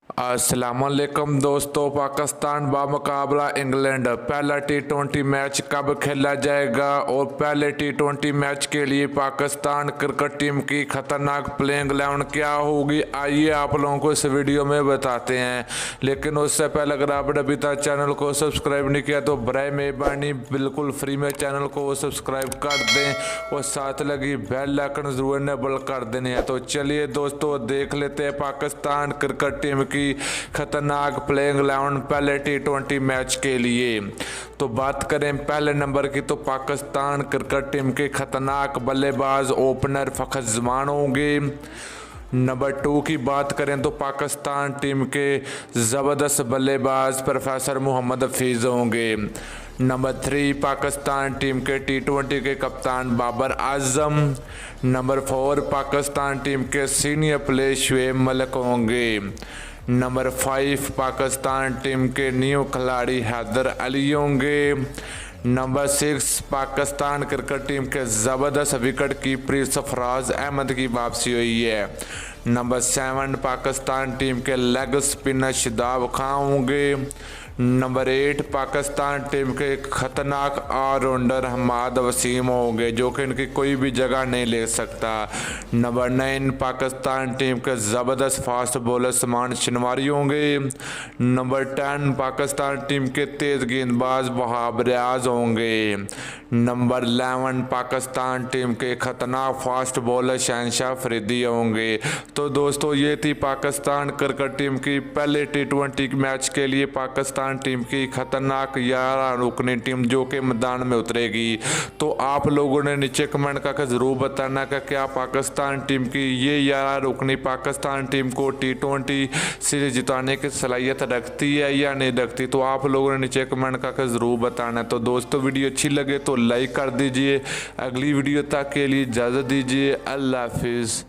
अस्सलामुअलैकुम दोस्तों, पाकिस्तान बामुकाबला इंग्लैंड पहला टी20 मैच कब खेला जाएगा और पहले टी20 मैच के लिए पाकिस्तान क्रिकेट टीम की खतरनाक प्लेइंग 11 क्या होगी, आइए आप लोगों को इस वीडियो में बताते हैं। लेकिन उससे पहले अगर आपने अभी तक चैनल को सब्सक्राइब नहीं किया तो बराए मेहरबानी बिल्कुल फ्री में चैनल को सब्सक्राइब कर दें और साथ लगी बेल आइकन जरूर इनेबल कर देनी है। तो चलिए दोस्तों देख लेते हैं पाकिस्तान क्रिकेट टीम की खतरनाक प्लेइंग 11 पहले टी20 मैच के लिए। तो बात करें पहले नंबर की तो पाकिस्तान क्रिकेट टीम के खतरनाक बल्लेबाज ओपनर फ़खर जमान होंगे। नंबर 2 की बात करें तो पाकिस्तान टीम के ज़बरदस्त बल्लेबाज प्रोफेसर मोहम्मद हफीज़ होंगे। नंबर 3 पाकिस्तान टीम के टी20 के कप्तान बाबर आजम। नंबर 4 पाकिस्तान टीम के सीनियर प्लेयर शुएब मलिक होंगे। नंबर 5 पाकिस्तान टीम के न्यू खिलाड़ी हैदर अली होंगे। नंबर 6 पाकिस्तान क्रिकेट टीम के ज़बरदस्त विकेट कीपर सरफराज अहमद की वापसी हुई है। नंबर 7 पाकिस्तान टीम के लेग स्पिनर शादाब खान होंगे। नंबर 8 पाकिस्तान टीम के खतरनाक ऑलराउंडर हमाद वसीम होंगे जो कि इनकी कोई भी जगह नहीं ले सकता। नंबर 9 पाकिस्तान टीम के ज़बरदस्त फास्ट बॉलर समान शनवारी होंगे। नंबर 10 पाकिस्तान टीम के तेज़ गेंदबाज वहाब रियाज होंगे। नंबर 11 पाकिस्तान टीम के खतरनाक फास्ट बॉलर शहनशाह फरीदी होंगे। तो दोस्तों ये थी पाकिस्तान क्रिकेट टीम की पहले टी20 मैच के लिए पाकिस्तान टीम की खतरनाक 11 रुकनी टीम जो कि मैदान में उतरेगी। तो आप लोगों ने नीचे कमेंट करके ज़रूर बताना कि क्या पाकिस्तान टीम की ये 11 रुकनी पाकिस्तान टीम को टी20 सीरीज जिताने की सलाहियत रखती है या नहीं रखती। तो आप लोगों ने नीचे कमेंट करके ज़रूर बताना। तो दोस्तों वीडियो अच्छी लगे तो लाइक कर दीजिए। अगली वीडियो तक के लिए इजाज़त दीजिए। अल्लाह हाफिज़।